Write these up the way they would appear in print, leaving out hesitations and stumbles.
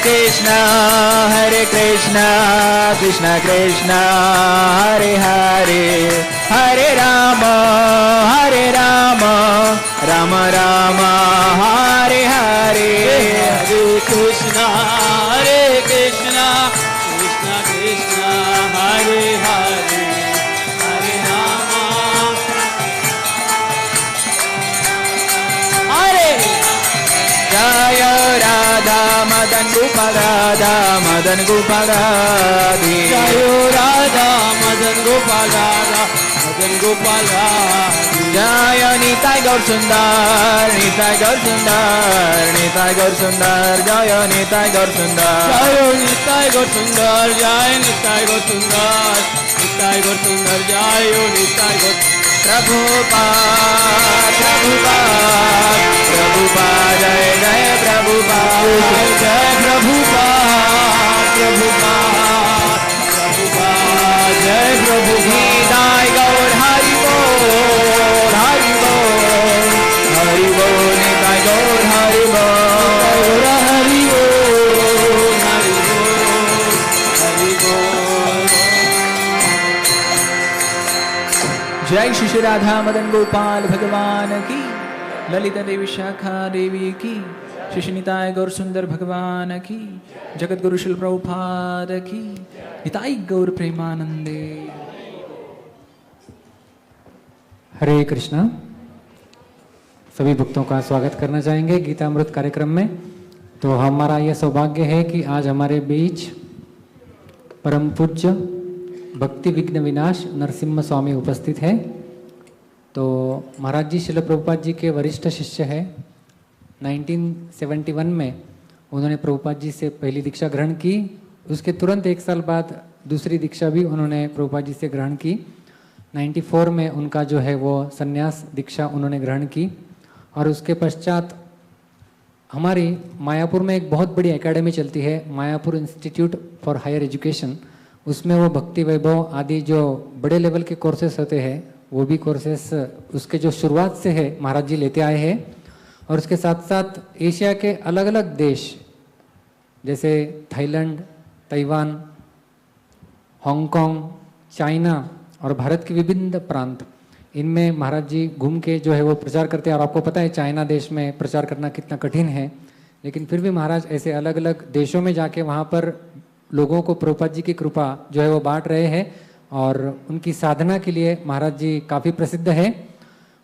Krishna Krishna Krishna Hare Hare Hare Rama Rama Rama Hare Hare Hare Krishna Krishna Krishna Hare Hare Hare Rama Hare Jaya Radha Madan Gopal Radha Madan Gopal Radhe Jaya Radha Madan Gopal Radha Madan Gopal Radhe Jaya Nitai Gaur Sundar Nitai Gaur Sundar Nitai Gaur Sundar Jaya Nitai Gaur Sundar Jaya Nitai Gaur Sundar Jaya Nitai Gaur Sundar Nitai Gaur Sundar Jaya Nitai Gaur Prabhupada Prabhupada Prabhupada Jai Jai Prabhupada Jai Prabhupada Prabhupada Prabhupada Jai Prabhupada Nitai Gaur Hari Bol Hari Bol Hari Bol Nitai Gaur Hari Bol Hari Bol Hari Bol Hari Bol जय श्री श्री राधा मदन गोपाल भगवान की ललिता देवी शाखा देवी की श्री निताय गौर सुंदर भगवान की जगत गुरु शिल प्रभुपाद की निताई गौर प्रेमानंदे। हरे कृष्णा। सभी भक्तों का स्वागत करना चाहेंगे गीतामृत कार्यक्रम में। तो हमारा यह सौभाग्य है कि आज हमारे बीच परम पूज्य भक्ति विघ्न विनाश नरसिम्हा स्वामी उपस्थित है। तो महाराज जी शिल प्रभुपाद जी के वरिष्ठ शिष्य है। 1971 में उन्होंने प्रभुपाद जी से पहली दीक्षा ग्रहण की। उसके तुरंत एक साल बाद दूसरी दीक्षा भी उन्होंने प्रभुपाद जी से ग्रहण की। 94 में उनका जो है वो संन्यास दीक्षा उन्होंने ग्रहण की। और उसके पश्चात हमारी मायापुर में एक बहुत बड़ी एकेडमी चलती है, Mayapur institute for higher education. उसमें वो भक्ति वैभव आदि जो बड़े लेवल के कोर्सेस होते हैं वो भी कोर्सेस उसके जो शुरुआत से है महाराज जी लेते आए हैं। और उसके साथ साथ एशिया के अलग अलग देश जैसे थाईलैंड, ताइवान, हांगकांग, चाइना और भारत के विभिन्न प्रांत, इनमें महाराज जी घूम के जो है वो प्रचार करते हैं। और आपको पता है चाइना देश में प्रचार करना कितना कठिन है, लेकिन फिर भी महाराज ऐसे अलग अलग देशों में जाके वहाँ पर लोगों को प्रभुपाद जी की कृपा जो है वो बांट रहे हैं। और उनकी साधना के लिए महाराज जी काफ़ी प्रसिद्ध है।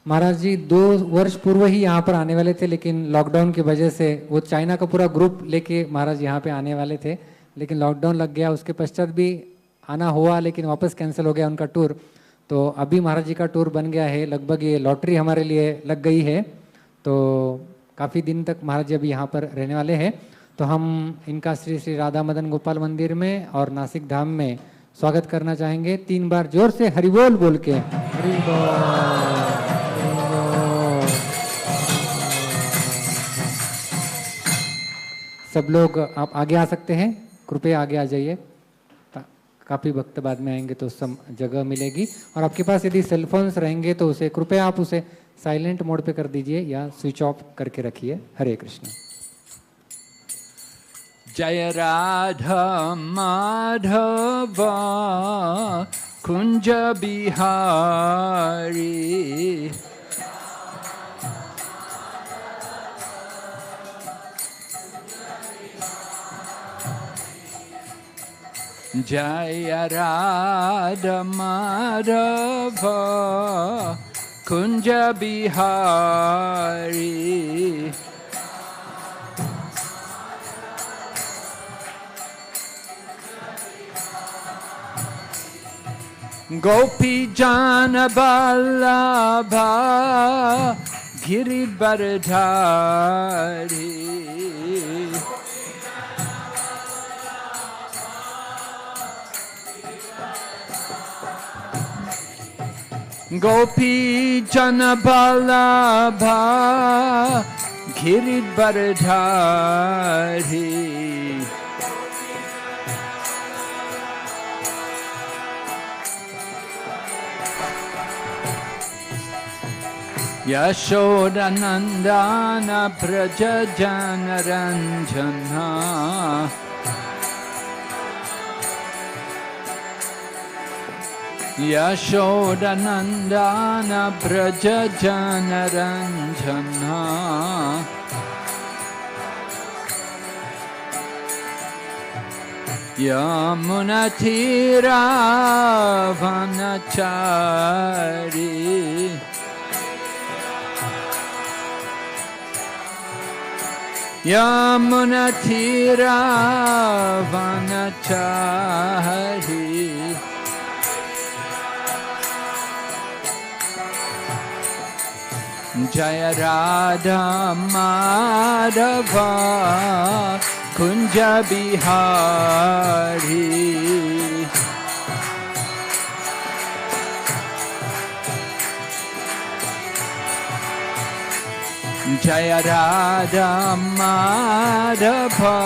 महाराज जी 2 वर्ष पूर्व ही यहाँ पर आने वाले थे, लेकिन लॉकडाउन की वजह से वो चाइना का पूरा ग्रुप लेके महाराज यहाँ पे आने वाले थे, लेकिन लॉकडाउन लग गया। उसके पश्चात भी आना हुआ, लेकिन वापस कैंसिल हो गया उनका टूर। तो अभी महाराज जी का टूर बन गया है, लगभग ये लॉटरी हमारे लिए लग गई है। तो काफ़ी दिन तक महाराज जी अभी यहाँ पर रहने वाले हैं। तो हम इनका श्री श्री राधा मदन गोपाल मंदिर में और नासिक धाम में स्वागत करना चाहेंगे। 3 बार जोर से हरि बोल बोल के। हरि बोल, हरि बोल। सब लोग आप आगे आ सकते हैं, कृपया आगे आ जाइए। काफ़ी वक्त बाद में आएंगे तो सब जगह मिलेगी। और आपके पास यदि सेलफोन्स रहेंगे तो उसे कृपया आप उसे साइलेंट मोड पे कर दीजिए या स्विच ऑफ करके रखिए। हरे कृष्ण। जय राधा माधवा कुंज बिहारी जय राधा माधवा कुंज बिहारी गोपी जान बल्लभा गिरिवरधारी गोपी जन बल्लभा Girivardhari Yashodanandana Praja Janaranjana Yashodanandana Praja Janaranjana Yamunatira Vanachari Yamunatira Vanachari Jaya Radha Madhava Kunja Bihari Jaya Radha Madhava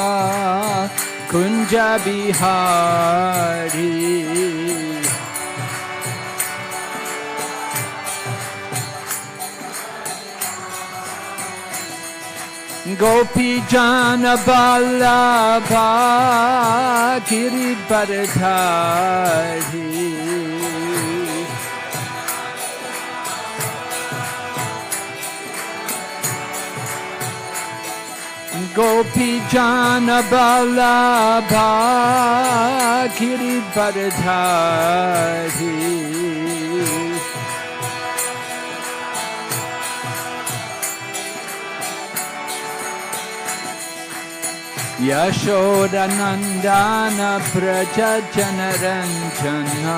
Kunja Bihari Gopi Jana Vallabha Giridharidhari Gopi Jana Vallabha Giridharidhari Yashodanandana Praja Janaranjana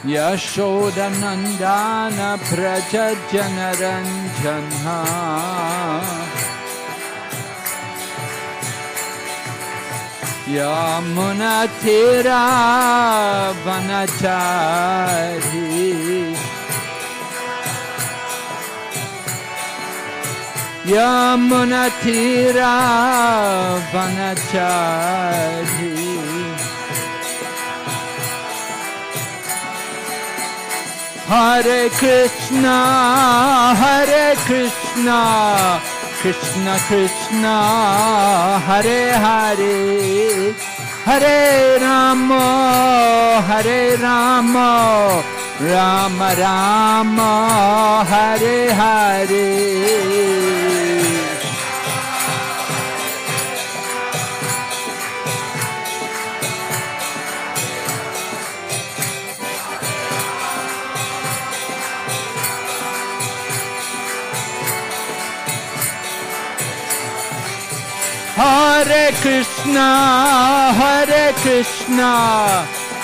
Yashodanandana Praja Janaranjana Yamunatira Vanachari Yamunatira Vanachari Hare Krishna Krishna Krishna Hare Hare Hare Rama Rama Rama Hare Hare Hare Krishna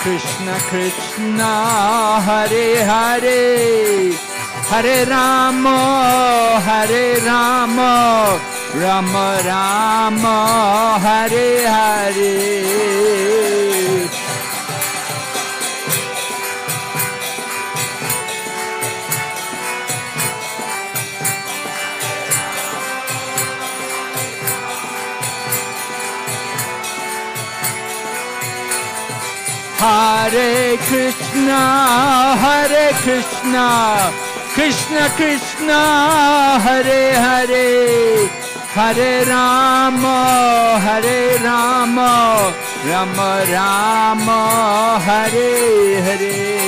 Krishna Krishna Hare Hare Hare Rama Rama Rama Hare Hare Hare Krishna Krishna Krishna Hare Hare Hare Rama Rama Rama Hare Hare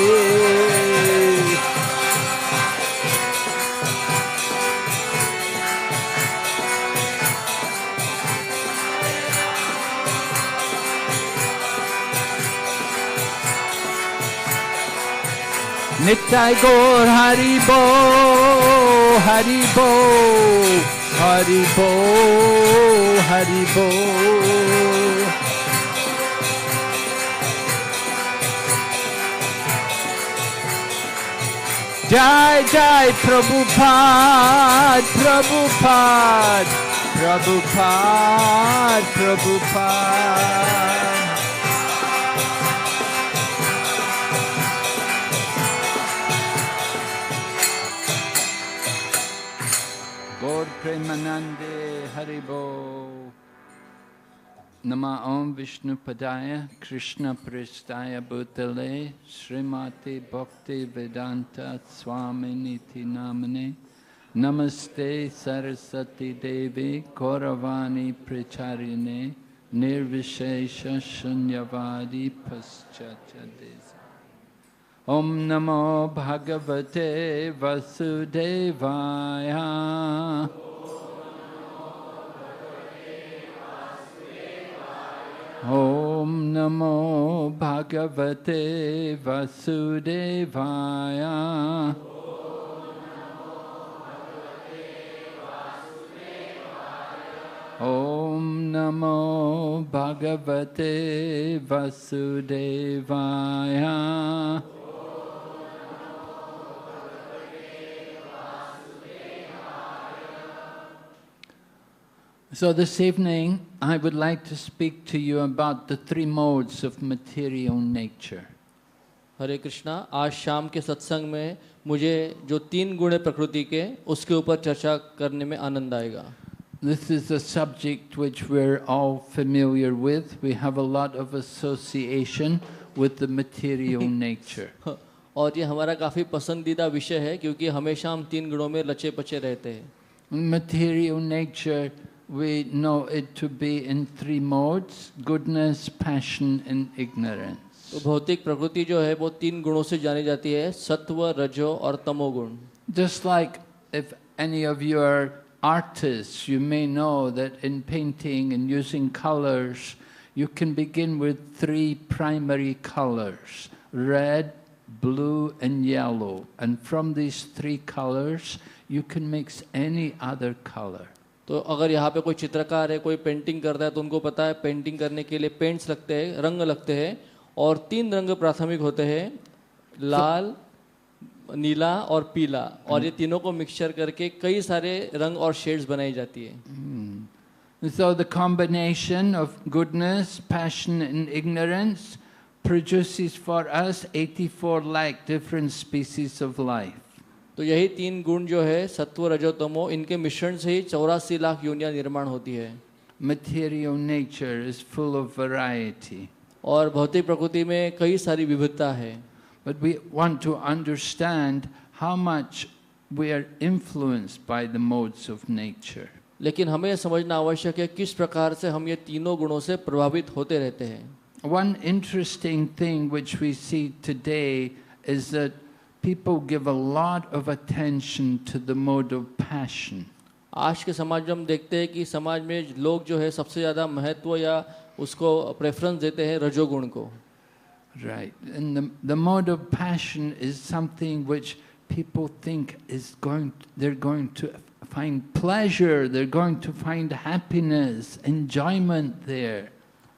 Nittai Gaur Hari Bo Hari Bo Hari Bo Hari Bo Jai Jai Prabhupada Prabhupada Prabhupada Prabhupada Gaur Premanande Haribo Nama Om Vishnu Padaya Krishna Pristaya Bhutale Srimati Bhakti Vedanta Swami Niti Namane Namaste Saraswati Devi Gauravani Pracharine Nirvishesha Shunyavadi Paschachadesa. Om Namo Bhagavate Vasudevaya. Om Namo Bhagavate Vasudevaya. Om Namo Bhagavate Vasudevaya. So this evening, I would like to speak to you about the three modes of material nature. हरे कृष्णा, आज शाम के सत्संग में मुझे जो तीन गुण है प्रकृति के, उसके ऊपर चर्चा करने में आनंद आएगा. This is a subject which we're all familiar with. We have a lot of association with the material nature. और ये हमारा काफ़ी पसंदीदा विषय है क्योंकि हमेशा हम तीन गुणों में लचे पचे रहते हैं. Material nature, we know it to be in three modes: goodness, passion, and ignorance. तो भौतिक प्रकृति जो है वो तीन गुणों से जानी जाती है, सत्व, रजो और तमोगुण. Just like if any of you are artists, you may know that in painting and using colors, you can begin with three primary colors: red, blue, and yellow. And from these three colors, you can mix any other color. तो अगर यहाँ पे कोई चित्रकार है, कोई painting करता है, तो उनको पता है पेंटिंग करने के लिए पेंट्स लगते हैं, रंग लगते हैं, और तीन रंग प्राथमिक होते हैं, लाल, नीला और पीला, और ये तीनों को मिक्सचर करके कई सारे रंग और शेड्स बनाई जाती है. So the combination of goodness, passion, and ignorance produces for us 84 lakh different species of life. तो यही तीन गुण जो है सत्व, रजो, तमो, इनके मिश्रण से ही 84 लाख योनियां निर्माण होती है. Material nature is full of variety. और भौतिक प्रकृति में कई सारी विविधता है. But we want to understand how much we are influenced by the modes of nature. लेकिन हमें यह समझना आवश्यक है किस प्रकार से हम ये तीनों गुणों से प्रभावित होते रहते हैं. One interesting thing which we see today is that people give a lot of attention to the mode of passion. आज के समाज में हम देखते हैं कि समाज में लोग जो है सबसे ज़्यादा महत्व या उसको प्रेफरेंस देते हैं रजोगुण को. Right. And the mode of passion is something which people think is they're going to find pleasure, they're going to find happiness, enjoyment there.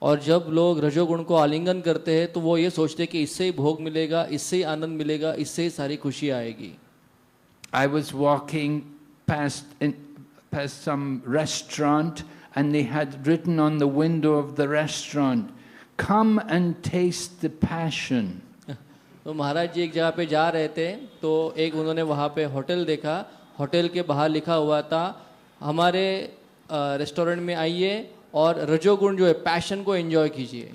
और जब लोग रजोगुण को आलिंगन करते हैं तो वो ये सोचते हैं कि इससे ही भोग मिलेगा, इससे ही आनंद मिलेगा, इससे ही सारी खुशी आएगी. I was walking past some restaurant and they had written on the window of the restaurant, "Come and taste the passion." तो महाराज जी एक जगह पे जा रहे थे तो एक उन्होंने वहाँ पे होटल देखा, होटल के बाहर लिखा हुआ था हमारे रेस्टोरेंट में आइए और रजोगुण जो है पैशन को एंजॉय कीजिए.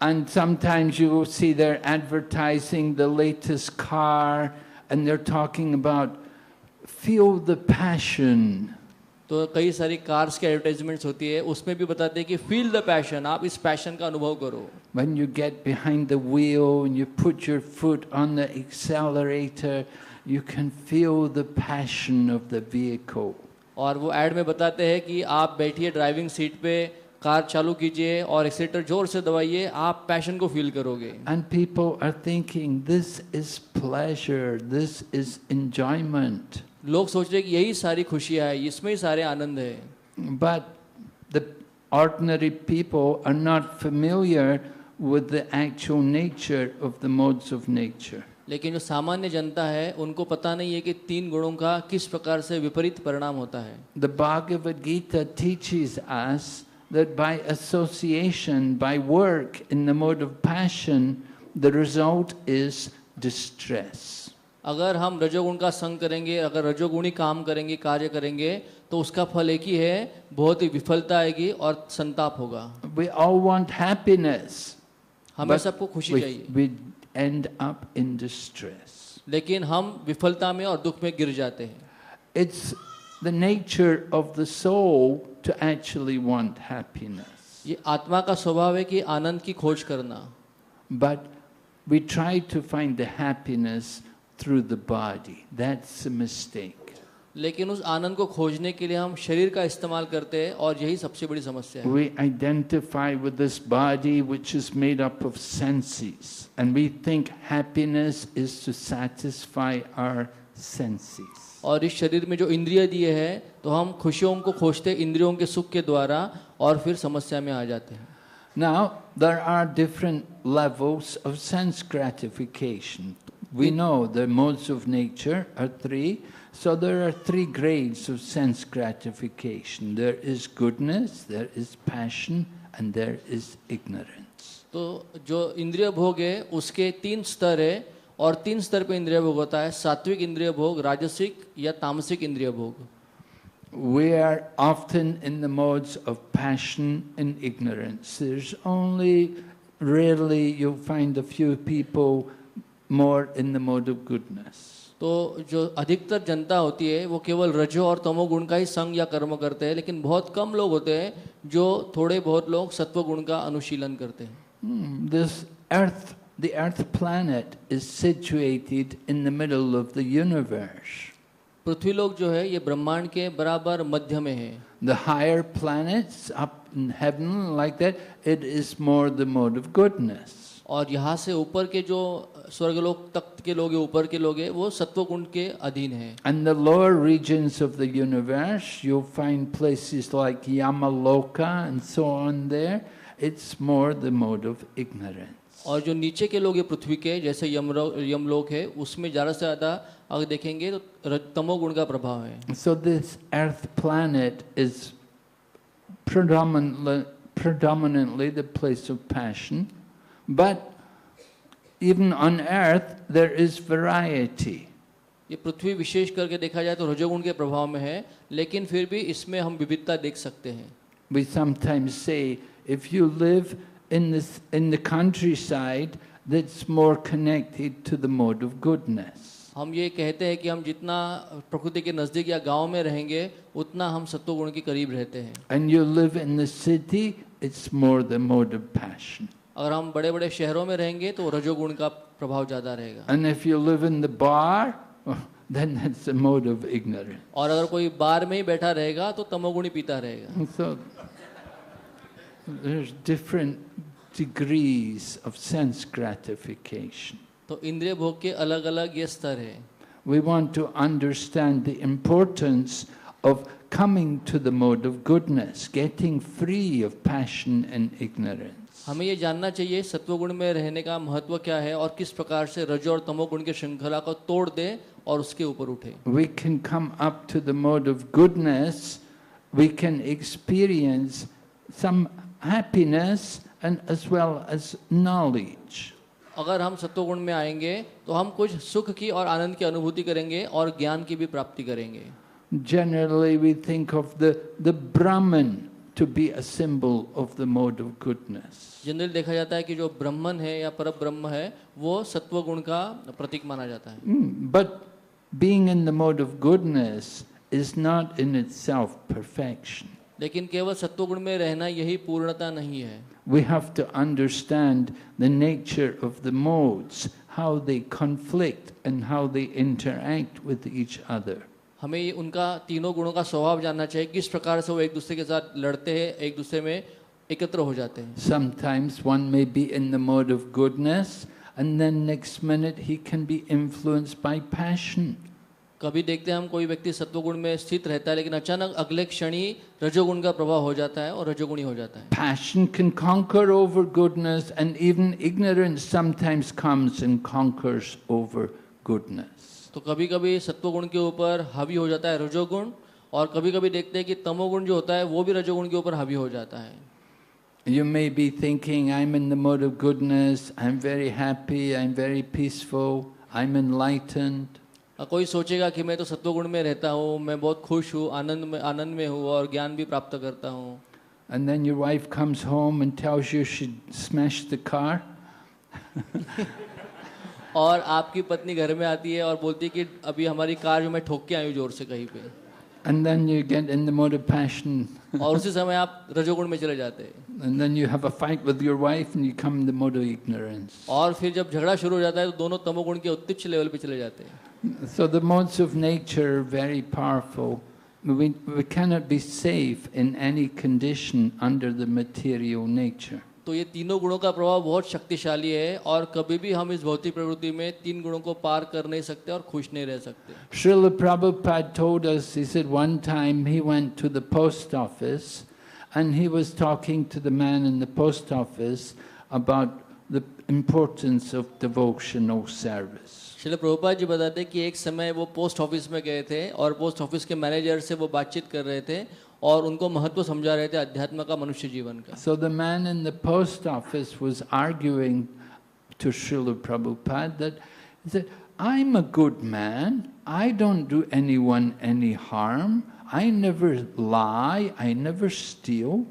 And sometimes you will see they're advertising the latest car and they're talking about feel the passion. तो कई सारी कार्स के एडवर्टाइजमेंट्स होती है, उसमें भी बताते हैं कि फील द पैशन, आप इस पैशन का अनुभव करो. When you get behind the wheel and you put your foot on the accelerator, you can feel the passion of the vehicle. और वो ऐड में बताते हैं कि आप बैठिए ड्राइविंग सीट पे, कार चालू कीजिए और एक्सीलेटर जोर से दबाइए, आप पैशन को फील करोगे. And people are thinking this is pleasure, this is enjoyment. लोग सोच रहे हैं कि यही सारी खुशियाँ है, इसमें ही सारे आनंद है. But the ordinary people are not familiar with the actual nature of the modes of nature. लेकिन जो सामान्य जनता है उनको पता नहीं है कि तीन गुणों का किस प्रकार से विपरीत परिणाम होता है. The Bhagavad Gita teaches us that by association, by work in the mode of passion, the result is distress. अगर हम रजोगुण का संग करेंगे, अगर रजोगुणी काम करेंगे, कार्य करेंगे, तो उसका फल एक ही है, बहुत ही विफलता आएगी और संताप होगा। We all want happiness, हमें but सबको खुशी चाहिए, we end up in distress. लेकिन हम विफलता में और दुख में गिर जाते हैं। It's the nature of the soul to actually want happiness. ये आत्मा का स्वभाव है कि आनंद की खोज करना, But we try to find the happiness through the body. That's a mistake. लेकिन उस आनंद को खोजने के लिए हम शरीर का इस्तेमाल करते हैं और यही सबसे बड़ी समस्या है। We identify with this body which is made up of senses, and we think happiness is to satisfy our senses. और इस शरीर में जो इंद्रिय दिए हैं तो हम खुशियों को खोजते हैं इंद्रियों के सुख के द्वारा और फिर समस्या में आ जाते हैं। Now, there are different levels of sense gratification. We know the modes of nature are three, so there are three grades of sense gratification. There is goodness, there is passion, and there is ignorance. तो जो इंद्रिय भोग है उसके तीन स्तर है और तीन स्तर पे इंद्रिय भोग होता है, सात्विक इंद्रिय भोग, राजसिक या तामसिक इंद्रिय भोग। We are often in the modes of passion and ignorance. There's only rarely you'll find a few people more in the mode of goodness. तो जो अधिकतर जनता होती है वो केवल रजो और तमो गुण का ही संग या कर्म करते हैं, लेकिन बहुत कम लोग होते हैं जो थोड़े बहुत लोग सत्व गुण का अनुशीलन करते हैं। This earth, the earth planet is situated in the middle of the universe. पृथ्वी लोक जो है ये ब्रह्मांड के बराबर मध्य में है। The higher planets up in heaven like that, it is more the mode of goodness. और यहाँ से ऊपर के जो स्वर्गलोक तक के लोग हैं, ऊपर के लोग हैं, वो सत्व गुण के अधीन है। And the lower regions of the universe, you'll find places like Yamaloka and so on there. It's more the mode of ignorance. और जो नीचे के लोग हैं पृथ्वी के, जैसे यमलोक है, उसमें ज़्यादा से ज़्यादा अगर देखेंगे तो तमोगुण का प्रभाव है। So this earth planet is predominantly the place of passion, but even on earth there is variety. ये पृथ्वी विशेष करके देखा जाए तो रजोगुण के प्रभाव में है, लेकिन फिर भी इसमें हम विविधता देख सकते हैं। We sometimes say if you live in the countryside, that's more connected to the mode of goodness. हम ये कहते हैं कि हम जितना प्रकृति के नजदीक या गांव में रहेंगे उतना हम सत्व गुण के करीब रहते हैं। And you live in the city, it's more the mode of passion. अगर हम बड़े-बड़े शहरों में रहेंगे तो रजोगुण का प्रभाव ज्यादा रहेगा। And if you live in the bar, then that's the mode of ignorance. और अगर कोई बार में ही बैठा रहेगा तो तमोगुणी पीता रहेगा। So there's different degrees of sense gratification. तो इंद्रिय भोग के अलग-अलग ये स्तर है। We want to understand the importance of coming to the mode of goodness, getting free of passion and ignorance. हमें ये जानना चाहिए सत्वगुण में रहने का महत्व क्या है और किस प्रकार से रजो और तमोगुण के श्रृंखला को तोड़ दे और उसके ऊपर उठे। We can come up to the mode of goodness, we can experience some happiness and as well as knowledge. अगर हम सत्वगुण में आएंगे तो हम कुछ सुख की और आनंद की अनुभूति करेंगे और ज्ञान की भी प्राप्ति करेंगे। Generally we think of the Brahman to be a symbol of the mode of goodness. General देखा जाता है कि जो ब्रह्मन है या पर ब्रह्म है वो सत्वगुण का प्रतीक माना जाता है। But being in the mode of goodness is not in itself perfection. लेकिन केवल सत्वगुण में रहना यही पूर्णता नहीं है। We have to understand the nature of the modes, how they conflict and how they interact with each other. हमें ये उनका तीनों गुणों का स्वभाव जानना चाहिए, किस प्रकार से वो एक दूसरे के साथ लड़ते हैं, एक दूसरे में एकत्र हो जाते हैं। Sometimes one may be in the mode of goodness and then next minute he can be influenced by passion. कभी देखते हैं हम कोई व्यक्ति सत्वगुण में स्थित रहता है लेकिन अचानक अगले क्षण ही रजोगुण का प्रभाव हो जाता है और रजोगुणी हो जाता है। Passion can conquer over goodness and even ignorance sometimes comes and conquers over goodness. तो कभी-कभी सत्वगुण के ऊपर हावी हो जाता है रजोगुण और कभी-कभी देखते हैं कि तमोगुण जो होता है वो भी रजोगुण के ऊपर हावी हो जाता है। You may be thinking, I'm in the mode of goodness, I'm very happy, I'm very peaceful, I'm enlightened. कोई सोचेगा कि मैं तो सत्वगुण में रहता हूँ, मैं बहुत खुश हूँ, आनंद में हूँ और ज्ञान भी प्राप्त करता हूँ. And then your wife comes home and tells you she smashed the car. और आपकी पत्नी घर में आती है और बोलती है कि अभी हमारी कार जो मैं ठोक के आई हूँ जोर से कहीं पे. And then you get in the mode of passion. और उसी समय आप रजोगुण में चले जाते हैं. And then you have a fight with your wife and you come in the mode of ignorance. और फिर जब झगड़ा शुरू हो जाता है तो दोनों तमोगुण के उच्च लेवल पे चले जाते हैं. So the modes of nature are very powerful. We cannot be safe in any condition under the material nature. तो ये तीनों गुणों का प्रभाव बहुत शक्तिशाली है और कभी भी हम इस भौतिक प्रवृत्ति में तीन गुणों को पार कर नहीं सकते और खुश नहीं रह सकते. Srila Prabhupada told us, he said one time he went to the post office and he was talking to the man in the post office about the importance of devotional service. Srila Prabhupada ji बताते हैं कि एक समय वो post office में गए थे और पोस्ट ऑफिस के मैनेजर से वो बातचीत कर रहे थे और उनको महत्व समझा रहे थे अध्यात्म का मनुष्य जीवन का. So the man in the post office was arguing to Srila Prabhupada that he said, I'm a good man, I don't do anyone any harm, I never lie, I never steal.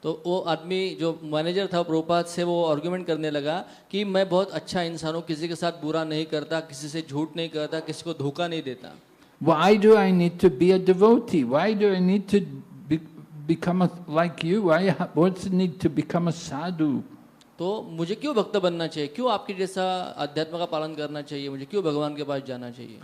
तो वो आदमी जो manager था प्रभुपाद से वो argument करने लगा कि मैं बहुत अच्छा इंसान हूँ, किसी के साथ बुरा नहीं करता, किसी से झूठ नहीं करता, किसी को धोखा नहीं देता. Why do I need to be a devotee? Why do I need to become like you? What's the need to become a sadhu? तो मुझे क्यों भक्त बनना चाहिए, क्यों आपके जैसा अध्यात्म का पालन करना चाहिए, मुझे क्यों भगवान के पास जाना चाहिए.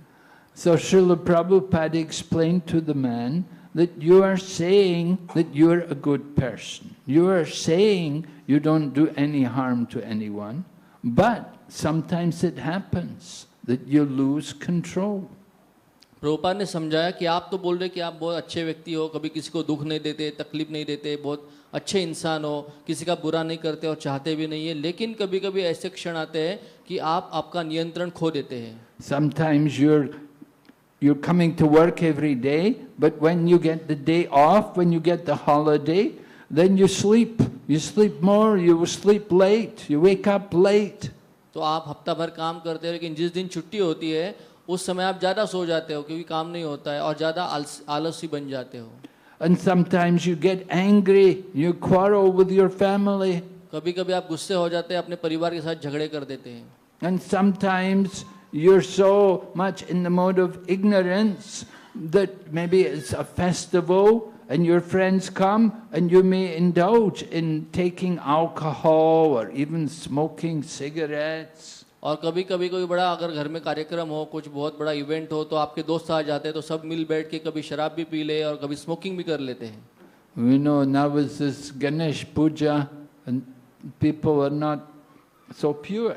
So Srila Prabhupada explained to the man that you are saying that you are a good person. You are saying you don't do any harm to anyone, but sometimes it happens that you lose control. Prabhupada ने समझाया कि आप तो बोल रहे कि आप बहुत अच्छे व्यक्ति हो, कभी किसी को दुख नहीं देते, तकलीफ नहीं देते, बहुत अच्छे इंसान हो, किसी का बुरा नहीं करते और चाहते भी नहीं है, लेकिन कभी कभी ऐसे क्षण आते हैं कि आप आपका नियंत्रण खो देते हैं. Sometimes you're coming to work every day, but when you get the day off, when you get the holiday, then you sleep. You sleep more, you sleep late, you wake up late. तो आप हफ्ता भर काम करते हो लेकिन जिस दिन छुट्टी होती है उस समय आप ज़्यादा सो जाते हो क्योंकि काम नहीं होता है और ज़्यादा आलसी बन जाते हो. And sometimes you get angry, you quarrel with your family. कभी कभी आप गुस्से हो जाते हैं, अपने परिवार के साथ झगड़े कर देते हैं. And sometimes you're so much in the mode of ignorance that maybe it's a festival and your friends come and you may indulge in taking alcohol or even smoking cigarettes. और कभी कभी कोई बड़ा अगर घर में कार्यक्रम हो, कुछ बहुत बड़ा इवेंट हो तो आपके दोस्त आ जाते हैं तो सब मिल बैठ के कभी शराब भी पी ले और कभी स्मोकिंग भी कर लेते हैं. We know now is this Ganesh Puja and people are not so pure.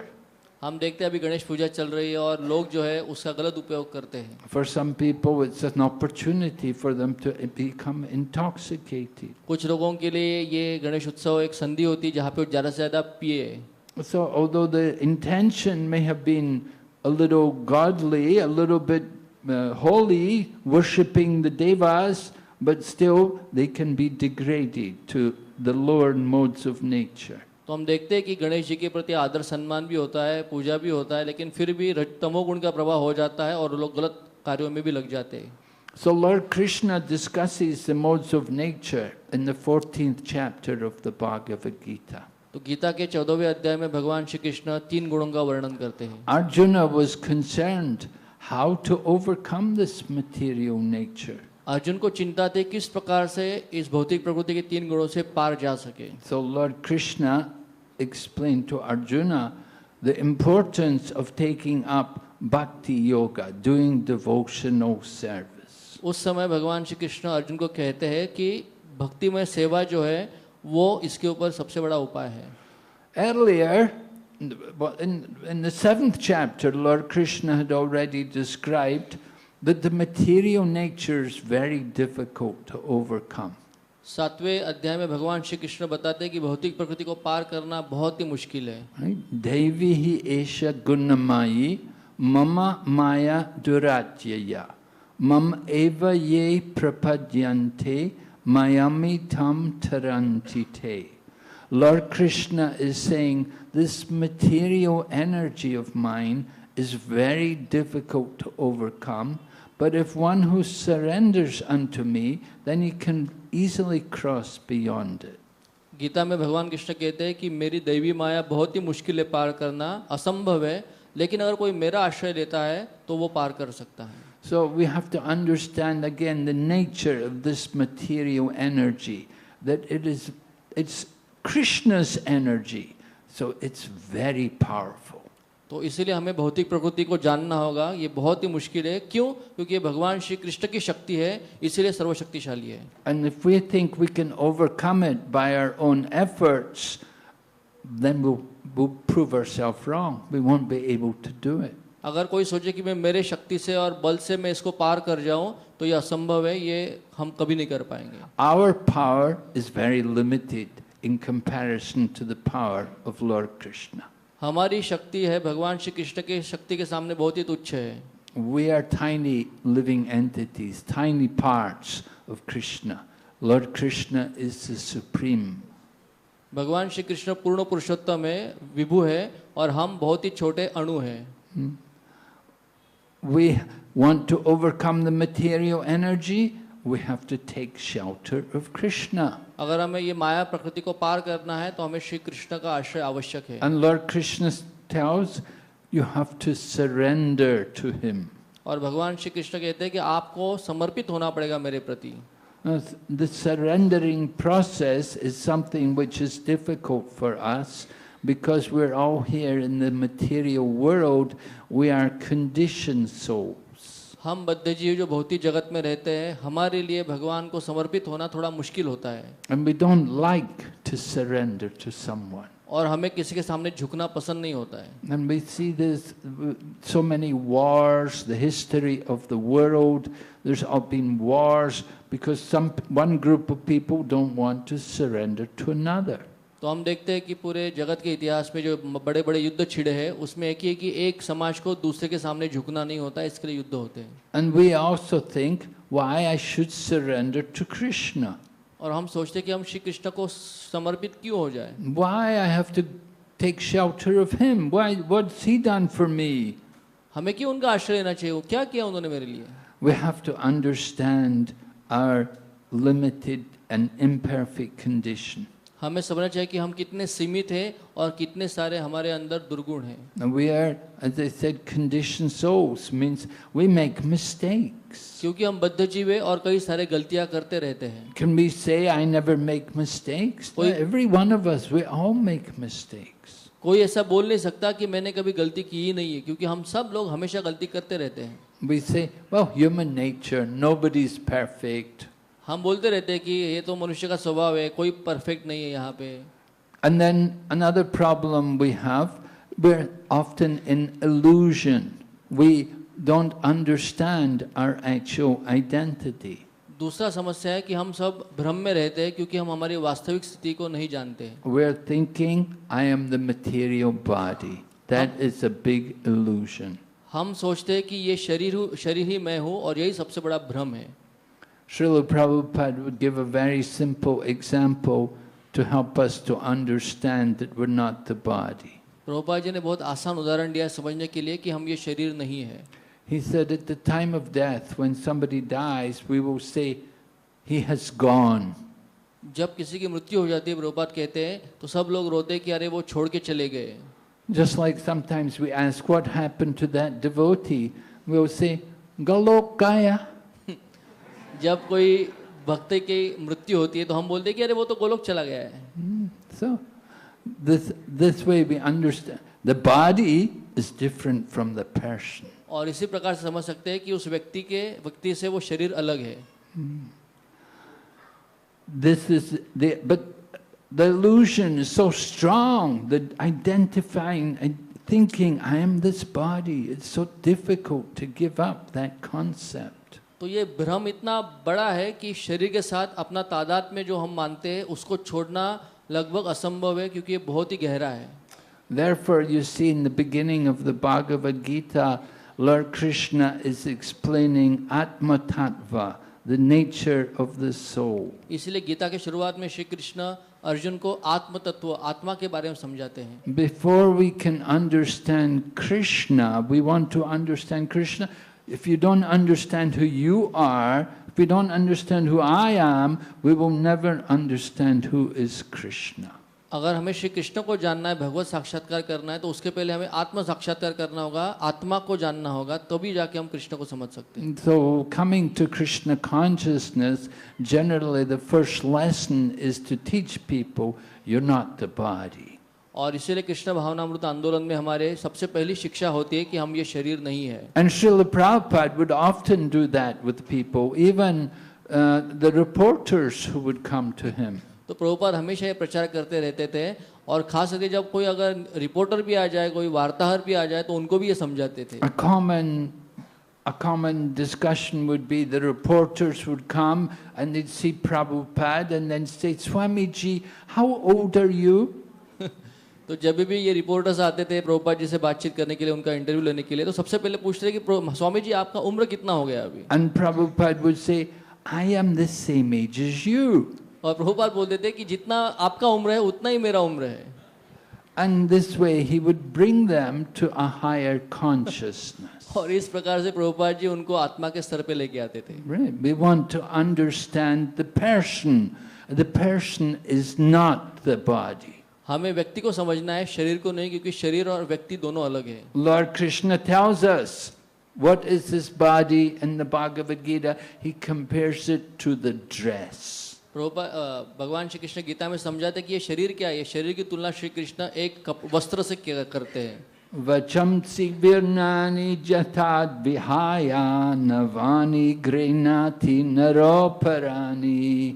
हम देखते हैं अभी गणेश पूजा चल रही है और लोग जो है उसका गलत उपयोग करते हैं. For some people it's an opportunity for them to become intoxicated. कुछ लोगों के लिए ये गणेश उत्सव एक संधि होती है जहाँ पे वो ज़्यादा से ज़्यादा पिए. So although the intention may have been a little godly, a little bit holy, worshipping the devas, but still they can be degraded to the lower modes of nature. तो हम देखते हैं कि गणेश जी के प्रति आदर सम्मान भी होता है, पूजा भी होता है, लेकिन फिर भी तमोगुण का प्रभाव हो जाता है और लोग गलत कार्यों में भी लग जाते हैं. So Lord Krishna discusses the modes of nature in the 14th chapter of the Bhagavad Gita. तो गीता के 14वें अध्याय में भगवान श्री कृष्ण तीन गुणों का वर्णन करते हैं. Arjuna was concerned how to overcome this material nature. Arjun को चिंता थी किस प्रकार से इस भौतिक प्रकृति के तीन गुणों से पार जा सके. So Lord Krishna explained to Arjuna the importance of taking up bhakti yoga, doing devotional service. उस समय भगवान श्री कृष्ण अर्जुन को कहते हैं कि भक्तिमय सेवा जो है वो इसके ऊपर सबसे बड़ा उपाय है. Earlier, in the 7th chapter, Lord Krishna had already described that the material nature is very difficult to overcome. 7वें अध्याय में भगवान श्री कृष्ण बताते हैं कि भौतिक प्रकृति को पार करना बहुत ही मुश्किल है. Devi hi esha gunamayi mama maya duratyaya mam eva ye prapadyante mayami tam tarantite. Lord Krishna is saying this material energy of mine is very difficult to overcome, but if one who surrenders unto me, then he can easily cross beyond it. Gita में भगवान कृष्ण कहते हैं कि मेरी दैवी माया बहुत ही मुश्किल है पार करना, असंभव है, लेकिन अगर कोई मेरा आश्रय लेता है तो वो पार कर सकता है. So we have to understand again the nature of this material energy, that it's Krishna's energy, so it's very powerful. तो इसीलिए हमें भौतिक प्रकृति को जानना होगा. ये बहुत ही मुश्किल है. क्यों? क्योंकि ये भगवान श्री कृष्ण की शक्ति है, इसीलिए सर्वशक्तिशाली है. And if we think we can overcome it by our own efforts, then we'll prove ourselves wrong. We won't be able to do it. अगर कोई सोचे कि मैं मेरे शक्ति से और बल से मैं इसको पार कर जाऊं, तो ये असंभव है, ये हम कभी नहीं कर पाएंगे. Our power is very limited in comparison to the power of Lord Krishna. हमारी शक्ति है भगवान श्री कृष्ण की शक्ति के सामने बहुत ही तुच्छ है. We are tiny living entities, tiny parts of Krishna. Lord Krishna is the supreme. भगवान श्री कृष्ण पूर्ण पुरुषोत्तम है, विभु है, और हम बहुत ही छोटे अणु हैं. We want to overcome the material energy, we have to take shelter of Krishna. अगर हमें ये माया प्रकृति को पार करना है तो हमें श्री कृष्ण का आश्रय आवश्यक है. And Lord Krishna tells you have to surrender to him. और भगवान श्री कृष्ण कहते हैं कि आपको समर्पित होना पड़ेगा मेरे प्रति. The surrendering process is something which is difficult for us because we're all here in the material world. We are conditioned souls. हम बद्ध जीव जो भौतिक जगत में रहते हैं, हमारे लिए भगवान को समर्पित होना थोड़ा मुश्किल होता है. And we don't like to surrender to someone. और हमें किसी के सामने झुकना पसंद नहीं होता है. And we see this, so many wars, the history of the world. There's all been wars because one group of people don't want to surrender to another. तो हम देखते हैं कि पूरे जगत के इतिहास में जो बड़े बड़े युद्ध छिड़े हैं, उसमें एक ही है कि एक समाज को दूसरे के सामने झुकना नहीं होता, इसके लिए युद्ध होते हैं. And we also think why I should surrender to Krishna. और हम सोचते हैं कि हम श्री कृष्ण को समर्पित क्यों हो जाए. Why I have to take shelter of him? Why? What's he done for me? हमें क्यों उनका आश्रय लेना चाहिए? वो क्या किया उन्होंने मेरे लिए? We have to understand our limited and imperfect condition. हमें समझना चाहिए कि हम कितने सीमित हैं और कितने सारे हमारे अंदर दुर्गुण हैं. And we are, as I said, conditioned souls, means we make mistakes. क्योंकि हम बद्ध जीव हैं और कई सारे गलतियां करते रहते हैं. Can we say I never make mistakes? Every one of us, we all make mistakes. कोई ऐसा बोल नहीं सकता कि मैंने कभी गलती की ही नहीं है, क्योंकि हम सब लोग हमेशा गलती करते रहते हैं. We say, well, human nature, nobody's perfect. हम बोलते रहते हैं कि ये तो मनुष्य का स्वभाव है, कोई परफेक्ट नहीं है यहाँ पे. And then another problem we have, we're often in illusion. We don't understand our actual identity. दूसरा समस्या है कि हम सब भ्रम में रहते हैं क्योंकि हम हमारी वास्तविक स्थिति को नहीं जानते. We're thinking, I am the material body. That is a big illusion. हम सोचते हैं कि ये शरीर ही मैं हूँ, और यही सबसे बड़ा भ्रम है. Srila Prabhupada would give a very simple example to help us to understand that we're not the body. Prabhupada ji ने बहुत आसान उदाहरण दिया समझने के लिए कि हम ये शरीर नहीं है. He said at the time of death, when somebody dies, we will say, he has gone. जब किसी की मृत्यु हो जाती है, प्रभुपाद कहते हैं, तो सब लोग रोते हैं कि अरे वो छोड़ के चले गए. Just like sometimes we ask, what happened to that devotee? We will say, Golokaya. जब कोई भक्त की मृत्यु होती है तो हम बोलते हैं कि अरे वो तो गोलोक चला गया है. So this way we understand the body is different from the person. और इसी प्रकार से समझ सकते हैं कि उस व्यक्ति से वो शरीर अलग है. But the illusion is so strong that identifying and thinking I am this body, it's so difficult to give up that concept. तो ये भ्रम इतना बड़ा है कि शरीर के साथ अपना तादाद में जो हम मानते हैं उसको छोड़ना लगभग असंभव है, क्योंकि ये बहुत ही गहरा है. Therefore, you see in the beginning of the Bhagavad Gita, Lord Krishna is explaining Atma Tattva, the nature of the soul. इसलिए गीता के शुरुआत में श्री कृष्ण अर्जुन को आत्म तत्व आत्मा के बारे में समझाते हैं। Before we can understand Krishna, we want to understand Krishna. If you don't understand who you are, if we don't understand who I am, we will never understand who is Krishna. अगर हमें श्री कृष्ण को जानना है, भगवत साक्षात्कार करना है, तो उसके पहले हमें आत्म साक्षात्कार करना होगा, आत्मा को जानना होगा, तभी जाके हम कृष्ण को समझ सकते हैं। So coming to Krishna consciousness, generally the first lesson is to teach people you're not the body. और इसीलिए कृष्ण भावनामृत आंदोलन में हमारे सबसे पहली शिक्षा होती है कि हम ये शरीर नहीं है। And Srila Prabhupada would often do that with people, even the reporters who would come to him. तो प्रभुपाद हमेशा ये प्रचार करते रहते थे, और खास करके जब कोई अगर रिपोर्टर भी आ जाए, कोई वार्ताहर भी आ जाए, तो उनको भी ये समझाते थे। A common discussion would be the reporters would come and they'd see Prabhupada and then say, Swamiji, how old are you? तो जब भी ये रिपोर्टर्स आते थे प्रभुपाद जी से बातचीत करने के लिए, उनका इंटरव्यू लेने के लिए, तो सबसे पहले पूछते थे कि स्वामी जी आपका उम्र कितना हो गया अभी? And Prabhupada would say, I am the same age as you. और प्रभुपाद बोलते थे कि जितना आपका उम्र है उतना ही मेरा उम्र है। And this way he would bring them to a higher consciousness. और इस प्रकार से प्रभुपाद जी उनको आत्मा के स्तर पे लेके आते थे। Right. We want to understand the person. The person is not the body. हमें व्यक्ति को समझना है, शरीर को नहीं, क्योंकि शरीर और व्यक्ति दोनों अलग है। Lord Krishna tells us what is this body in the Bhagavad Gita. He compares it to the dress. भगवान श्री कृष्ण गीता में समझाते कि ये शरीर क्या है, ये शरीर की तुलना श्री कृष्ण एक वस्त्र से करते हैं। Vachamsi virnani jatad vihaya navani grenati naroparani.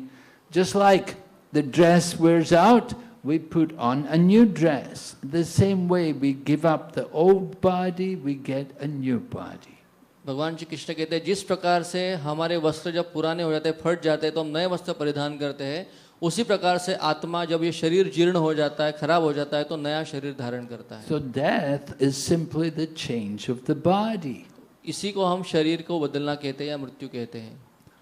Just like the dress wears out, we put on a new dress. The same way we give up the old body, we get a new body. भगवान श्री कृष्ण कहते हैं जिस प्रकार से हमारे वस्त्र जब पुराने हो जाते हैं, फट जाते हैं, तो हम नए वस्त्र परिधान करते हैं, उसी प्रकार से आत्मा जब ये शरीर जीर्ण हो जाता है, खराब हो जाता है, तो नया शरीर धारण करता है। So death is simply the change of the body. इसी को हम शरीर को बदलना कहते हैं या मृत्यु कहते हैं।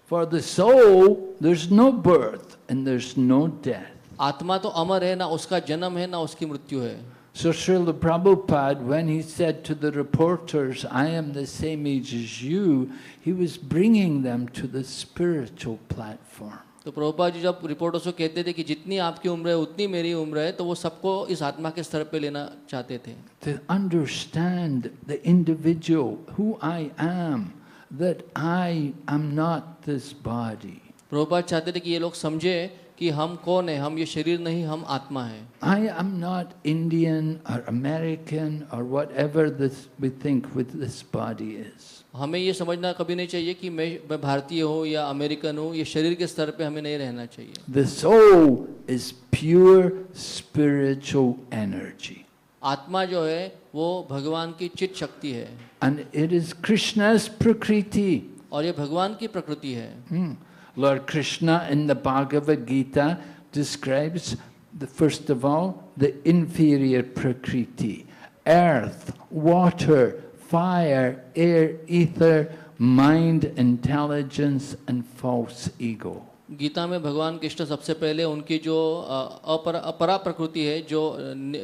For the soul, there's no birth and there's no death. आत्मा तो अमर है, ना उसका जन्म है, ना उसकी मृत्यु है। So Srila Prabhupada, when he said to the reporters, I am the same age as you, he was bringing them to the spiritual platform. तो प्रभुपाद जी जब रिपोर्टर्स को कहते थे कि जितनी आपकी उम्र है उतनी मेरी उम्र है, तो वो सबको इस आत्मा के स्तर पे लेना चाहते थे। To understand the individual, who I am, that I am not this body. Prabhupada चाहते थे कि ये लोग समझे कि हम कौन है, हम ये शरीर नहीं, हम आत्मा है। I am not Indian or American or whatever this we think with this body is. हमें ये समझना कभी नहीं चाहिए कि मैं भारतीय हूँ या अमेरिकन हूँ, ये शरीर के स्तर पे हमें नहीं रहना चाहिए। The soul is pure spiritual energy. आत्मा जो है वो भगवान की चित शक्ति है, And it is Krishna's prakriti. और ये भगवान की प्रकृति है। Lord Krishna in the Bhagavad Gita describes, first of all, the inferior prakriti. Earth, water, fire, air, ether, mind, intelligence and false ego. Gita में भगवान कृष्ण सबसे पहले उनकी जो अपरा प्रकृति है, जो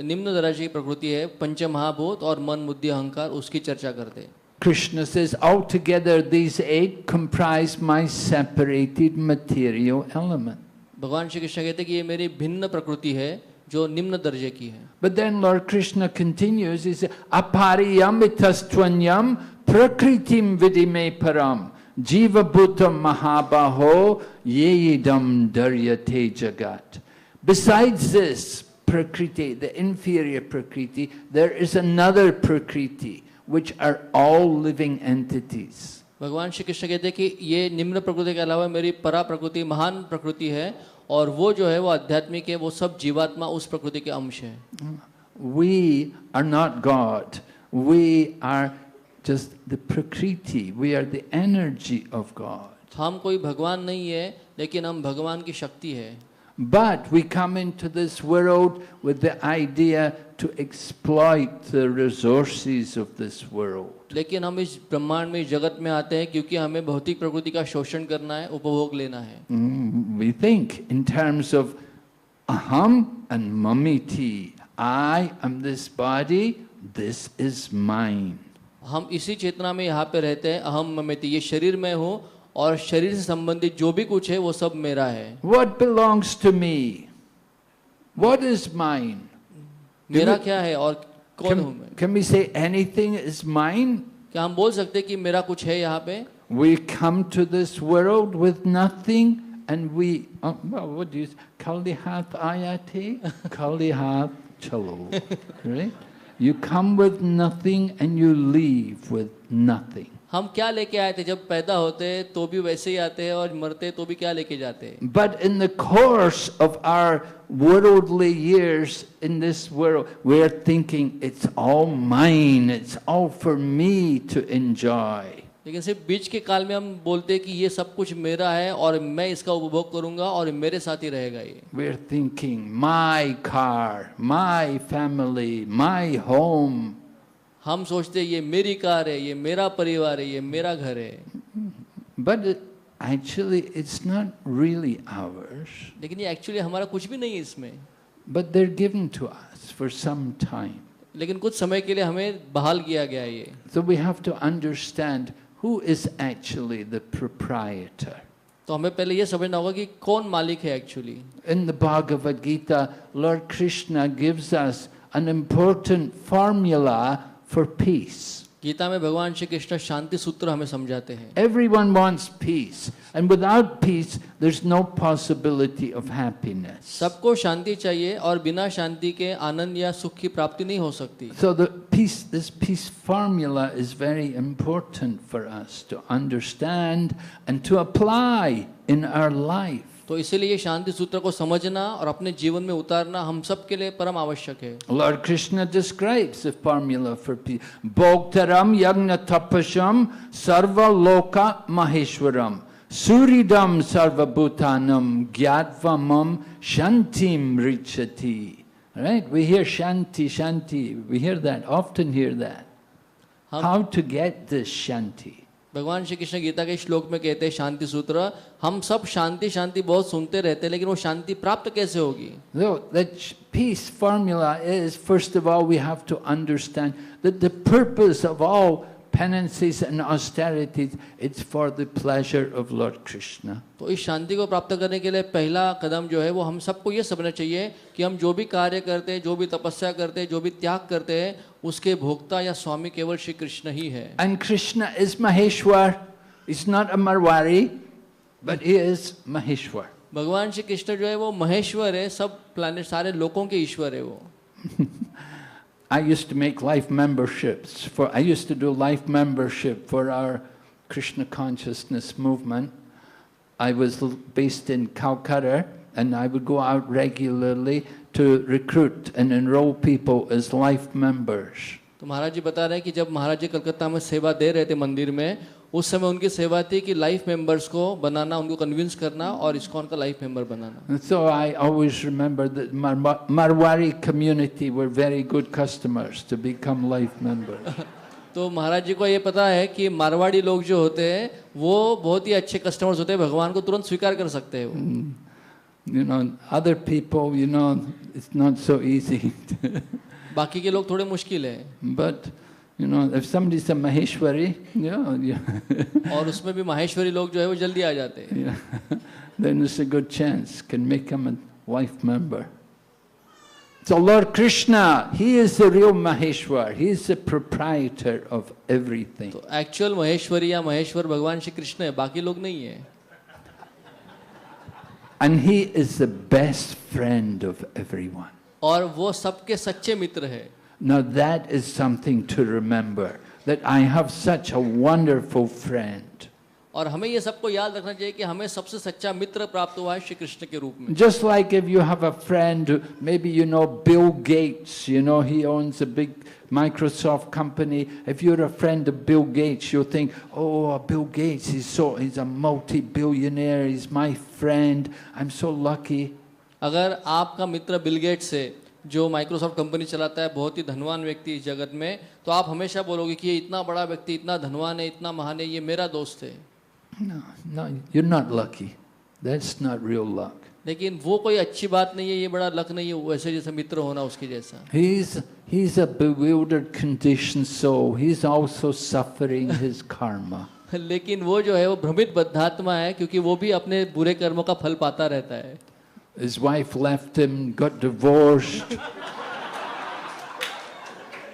निम्न दर्जे की प्रकृति है, पंच महाभूत और मन बुद्धि अहंकार, उसकी चर्चा करते हैं। Krishna says, altogether these 8 comprise my separated material element. भगवान श्री कृष्ण कहते हैं कि ये मेरी भिन्न प्रकृति है जो निम्न दर्जे की है। But then Lord Krishna continues, he says, apariyamitastvanyam prakritim vidime param jiva bhutam mahabaho yeyidam daryate jagat. Besides this prakriti, the inferior prakriti, there is another prakriti, which are all living entities. भगवान श्री कृष्ण कहते हैं कि ये निम्न प्रकृति के अलावा मेरी परा प्रकृति, महान प्रकृति है, और वो जो है वो आध्यात्मिक है, वो सब जीवात्मा उस प्रकृति के अंश है। We are not God. We are just the prakriti. We are the energy of God. हम कोई भगवान नहीं है, लेकिन हम भगवान की शक्ति है। But we come into this world with the idea to exploit the resources of this world. लेकिन हम इस ब्रह्मांड में, इस जगत में आते हैं क्योंकि हमें भौतिक प्रकृति का शोषण करना है, उपभोग लेना है। We think in terms of aham and mamiti. I am this body, this is mine. हम इसी चेतना में यहाँ पे रहते हैं, अहम ममेति, ये शरीर में हूँ और शरीर से संबंधित जो भी कुछ है वो सब मेरा है। What belongs to me? What is mine? मेरा क्या है और कौन हूँ मैं? Can we say anything is mine? क्या हम बोल सकते हैं कि मेरा कुछ है यहाँ पे? We come to this world with nothing and we, well, what do you say? Kali hath ayati, kali hath chalo. Right? You come with nothing and you leave with nothing. हम क्या लेके आए थे जब पैदा होते तो भी वैसे ही आते हैं और मरते तो भी क्या लेके जाते हैं? But in the course of our worldly years in this world, we are thinking it's all mine, it's all for me to enjoy. लेकिन सिर्फ बीच के काल में हम बोलते हैं कि ये सब कुछ मेरा है और मैं इसका उपभोग करूंगा और मेरे साथ ही रहेगा ये। We are thinking my car, my family, my home. हम सोचते हैं ये मेरी कार है, ये मेरा परिवार है, ये मेरा घर है। But actually it's not really ours. लेकिन ये एक्चुअली हमारा कुछ भी नहीं है इसमें। But they're given to us for some time. लेकिन कुछ समय के लिए हमें बहाल किया गया है ये। So we have to understand who is actually the proprietor. तो हमें पहले ये समझना होगा कि कौन मालिक है actually. In the Bhagavad Gita, Lord Krishna gives us an important formula for peace. Gita में भगवान श्री कृष्ण शांति सूत्र हमें समझाते हैं। Everyone wants peace, and without peace, there's no possibility of happiness. सबको शांति चाहिए और बिना शांति के आनंद या सुख की प्राप्ति नहीं हो सकती। So this peace formula is very important for us to understand and to apply in our life. तो इसीलिए ये शांति सूत्र को समझना और अपने जीवन में उतारना हम सब के लिए परम आवश्यक है। Lord Krishna describes the formula for peace. Bhoktaram yagna tapasham sarva loka maheshwaram suridam sarva bhutanam gyadvamam shantim richati. Right? We hear shanti, shanti. We hear that, often hear that. How to get this shanti? भगवान श्री कृष्ण गीता के श्लोक में कहते हैं शांति सूत्र, हम सब शांति शांति बहुत सुनते रहते हैं लेकिन वो शांति प्राप्त कैसे होगी? So that peace formula is, first of all, we have to understand that the purpose of all penances and austerities, it's for the pleasure of Lord Krishna. तो इस शांति को प्राप्त करने के लिए पहला कदम जो है वो हम सबको ये समझना चाहिए कि हम जो भी कार्य करते हैं, जो भी तपस्या करते हैं, जो भी त्याग करते हैं, उसके भोक्ता या स्वामी केवल श्री कृष्ण ही है। And Krishna is Maheshwar. He's not a Marwari, but he is Maheshwar. भगवान श्री कृष्ण जो है वो महेश्वर है, सब प्लैनेट सारे लोकों के ईश्वर है वो। I used to make life memberships I used to do life membership for our Krishna consciousness movement. I was based in Calcutta and I would go out regularly to recruit and enroll people as life members. तो महाराज जी बता रहे हैं कि जब महाराज जी कलकत्ता में सेवा दे रहे थे मंदिर में, उस समय उनकी सेवा थी कि लाइफ मेंबर्स को बनाना, उनको कन्विंस करना और इस्कॉन का life member banana. And so I always remember that Marwari community were very good customers to become life members. तो महाराज जी को ये पता है कि मारवाड़ी लोग जो होते हैं वो बहुत ही अच्छे कस्टमर्स होते हैं, भगवान को तुरंत स्वीकार कर सकते हैं वो। You know, other people, you know, it's not so easy. बाकी के लोग थोड़े मुश्किल है। But you know, if somebody's a Maheshwari, yeah. और उसमें भी माहेश्वरी लोग जो है वो जल्दी आ जाते हैं। Yeah. Then there's a good chance can make him a life member. So Lord Krishna, he is the real Maheshwar. He is the proprietor of everything. तो एक्चुअल महेश्वरी या महेश्वर भगवान श्री कृष्ण है, बाकी लोग नहीं है। And he is the best friend of everyone. और वो सबके सच्चे मित्र है। Now that is something to remember, that I have such a wonderful friend. और हमें ये सबको याद रखना चाहिए कि हमें सबसे सच्चा मित्र प्राप्त हुआ है श्री कृष्ण के रूप में। Just like if you have a friend, maybe you know Bill Gates, you know he owns a big Microsoft company. If you're a friend of Bill Gates, you'll think, oh, Bill Gates, he's a multi-billionaire, he's my friend, I'm so lucky. अगर आपका मित्र Bill Gates है जो Microsoft company चलाता है, बहुत ही धनवान व्यक्ति इस जगत में, तो आप हमेशा बोलोगे कि ये इतना बड़ा व्यक्ति, इतना धनवान है, इतना महान है, ये मेरा दोस्त है। No, you're not lucky. That's not real luck. लेकिन वो कोई अच्छी बात नहीं है, ये बड़ा लक नहीं है वैसे जैसे मित्र होना उसके जैसा। He's a bewildered conditioned soul. He's also suffering his karma. लेकिन वो जो है वो भ्रमित बद्धात्मा है, क्योंकि वो भी अपने बुरे कर्मों का फल पाता रहता है। His wife left him, got divorced.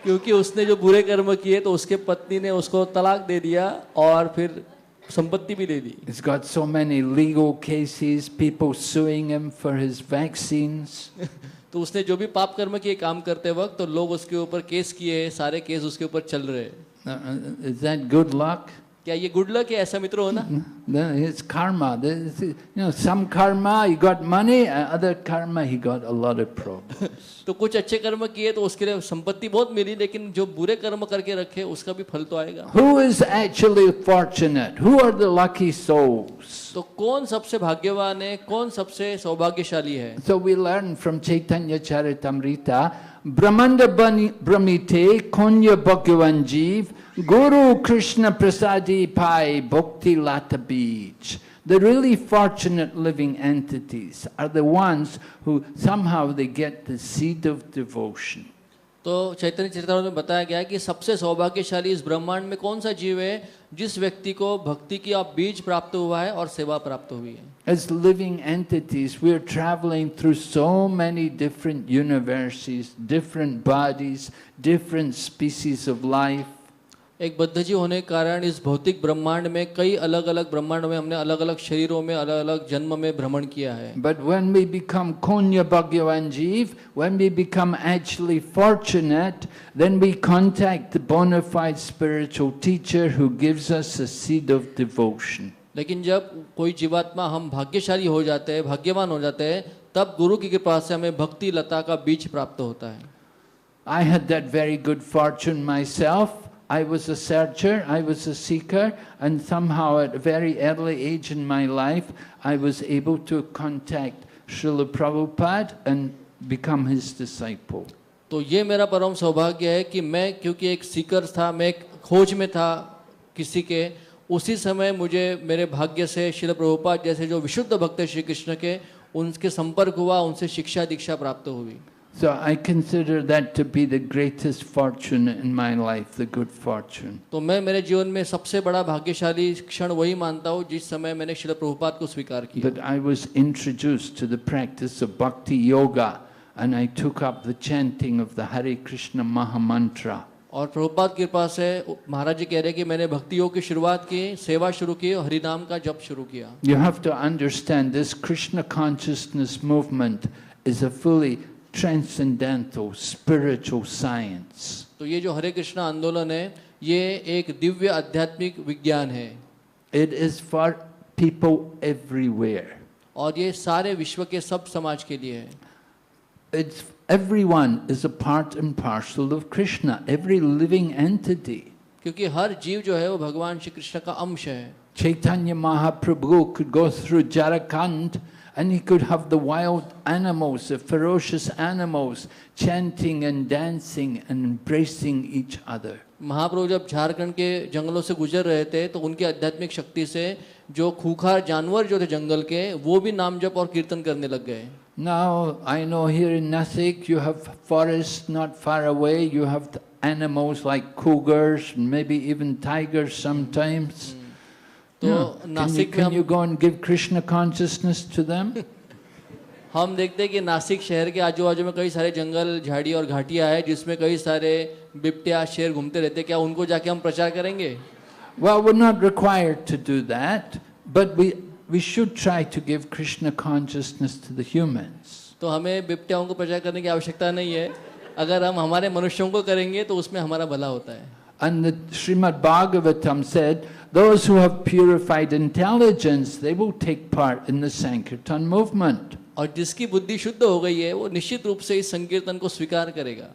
क्योंकि उसने जो बुरे कर्म किए तो उसके पत्नी ने उसको तलाक दे दिया और फिर संपत्ति भी दे दी। He's got so many legal cases, people suing him for his vaccines. तो उसने जो भी पाप कर्म किए काम करते वक्त तो लोग उसके ऊपर केस किए, सारे केस उसके ऊपर चल रहे हैं। Is that good luck? क्या ये गुड लक है ऐसा मित्र होना? It's karma. Some karma he got money, other karma he got a lot of problems. तो कुछ अच्छे कर्म किए तो उसके लिए संपत्ति बहुत मिली, लेकिन जो बुरे कर्म करके रखे उसका भी फल तो आएगा। Who is actually fortunate? Who are the lucky souls? तो कौन सबसे भाग्यवान है, कौन सबसे सौभाग्यशाली है? So we learn from Chaitanya Charitamrita, Brahmanda Brahmite Konya Bhagavan Jeev Guru Krishna Prasadi Pai Bhakti Lata Beach. The really fortunate living entities are the ones who somehow they get the seed of devotion. तो चैतन्य चरितामृत में बताया गया है कि सबसे सौभाग्यशाली इस ब्रह्मांड में कौन सा जीव है जिस व्यक्ति को भक्ति की आप बीज प्राप्त हुआ है और सेवा प्राप्त हुई है। As living entities, we are traveling through so many different universes, different bodies, different species of life. एक बद्ध जीव होने के कारण इस भौतिक ब्रह्मांड में कई अलग अलग ब्रह्मांडों में हमने अलग अलग शरीरों में अलग अलग जन्म में भ्रमण किया है। But when we become Konya Bhagavan Jeev, when we become actually fortunate, then we contact the bona fide spiritual teacher who gives us a seed of devotion. लेकिन जब कोई जीवात्मा हम भाग्यशाली हो जाते हैं, भाग्यवान हो जाते हैं, तब गुरु की कृपा से हमें भक्ति लता का बीज प्राप्त होता है। I had that very good fortune myself. I was a searcher, I was a seeker, and somehow at a very early age in my life, I was able to contact Srila Prabhupada and become his disciple. तो ये मेरा परम सौभाग्य है कि मैं क्योंकि एक सीकर था, मैं एक खोज में था किसी के, उसी समय मुझे मेरे भाग्य से श्रील प्रभुपाद जैसे जो विशुद्ध भक्त है श्री कृष्ण के, उनके संपर्क हुआ, उनसे शिक्षा दीक्षा प्राप्त हुई। So I consider that to be the greatest fortune in my life, the good fortune. तो मैं मेरे जीवन में सबसे बड़ा भाग्यशाली क्षण वही मानता हूँ जिस समय मैंने श्रील प्रभुपाद को स्वीकार किया। That I was introduced to the practice of bhakti yoga and I took up the chanting of the Hare Krishna Maha Mantra. और प्रभुपाद की कृपा से महाराज जी कह रहे हैं कि मैंने भक्ति योग की शुरुआत की, सेवा शुरू की और हरि नाम का जप शुरू किया। You have to understand this Krishna consciousness movement is a fully transcendental spiritual science. तो ये जो हरे कृष्ण आंदोलन है ये एक दिव्य आध्यात्मिक विज्ञान है। It is for people everywhere. और ये सारे विश्व के सब समाज के लिए है। It's everyone is a part and parcel of Krishna, every living entity. क्योंकि हर जीव जो है वो भगवान श्री कृष्ण का अंश है। Chaitanya Mahaprabhu could go through Jharkhand and he could have the wild animals, the ferocious animals, chanting and dancing and embracing each other. महाप्रभु जब झारखंड के जंगलों से गुजर रहे थे तो उनकी आध्यात्मिक शक्ति से जो खूंखार जानवर जो थे जंगल के वो भी नाम जप और कीर्तन करने लग गए। Now I know here in Nasik you have forests not far away. You have the animals like cougars, maybe even tigers sometimes. तो नासिक में can you go and give Krishna consciousness to them? हम देखते हैं कि नासिक शहर के आजू बाजू में कई सारे जंगल झाड़ी और घाटियां हैं जिसमें कई सारे बिबटिया शेर घूमते रहते हैं। क्या उनको जाके हम प्रचार करेंगे? Well, we're not required to do that, but we should try to give Krishna consciousness to the humans. तो हमें बिबटियाओं को प्रचार करने की आवश्यकता नहीं है। अगर हम हमारे मनुष्यों को करेंगे तो उसमें हमारा भला होता है। And the Srimad Bhagavatam said, those who have purified intelligence, they will take part in the Sankirtan movement. और जिसकी बुद्धि शुद्ध हो गई है वो निश्चित रूप से इस संकीर्तन को स्वीकार करेगा।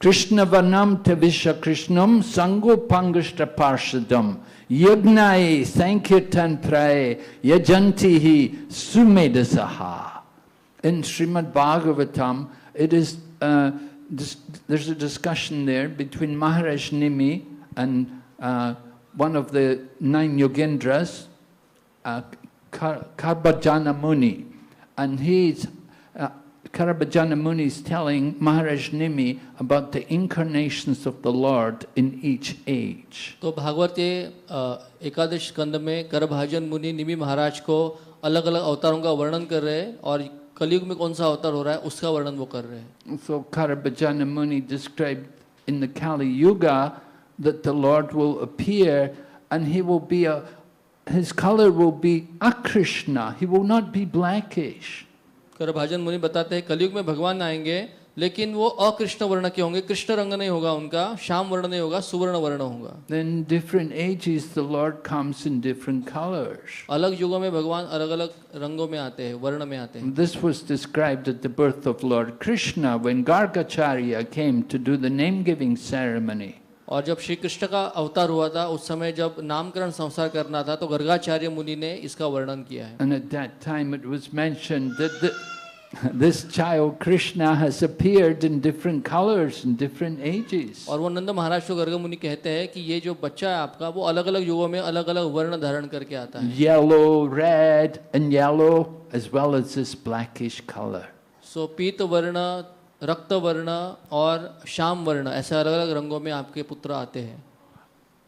Krishna Varnam Tavisha Krishnam Sango Pangashta Parshadam Yagnae Sankirtan Prae Yajantihi Sumedasaha. In Srimad Bhagavatam, it is there's a discussion there between Maharaj Nimi and one of the 9 Yogendras, Karbajana Muni. and he's Karabhajana Muni is telling Maharaj Nimi about the incarnations of the Lord in each age. तो भागवत के एकादश स्कंद में करभाजन मुनि निमि महाराज को अलग अलग अवतारों का वर्णन कर रहे हैं और कलयुग में कौन सा अवतार हो रहा है उसका वर्णन वो कर रहे हैं. So Karabhajana Muni described in the Kali Yuga that the Lord will appear and he will be his color will be akrishna, he will not be blackish. करभाजन मुनि बताते हैं कलयुग में भगवान आएंगे लेकिन वो अकृष्ण वर्ण के होंगे, कृष्ण रंग नहीं होगा उनका, श्याम वर्ण नहीं होगा, सुवर्ण वर्ण होगा. Then different ages the Lord comes in different colors. अलग युगों में भगवान अलग अलग रंगों में आते हैं, वर्ण में आते हैं. This was described at the birth of Lord Krishna when Gargacharya came to do the name giving ceremony. और जब श्री कृष्ण का अवतार हुआ था उस समय जब नामकरण संस्कार करना था तो गर्गाचार्य मुनि ने इसका वर्णन किया है. And at that time it was mentioned that this child Krishna has appeared in different colors in different ages. और वो नंद महाराज को गर्ग मुनि कहते हैं कि ये जो बच्चा है आपका वो अलग अलग युगों में अलग अलग वर्ण धारण करके आता है. Yellow, red and yellow as well as this blackish color. सो पीत वर्ण, रक्त वर्ण और श्याम वर्ण ऐसे अलग अलग रंगों में आपके पुत्र आते हैं.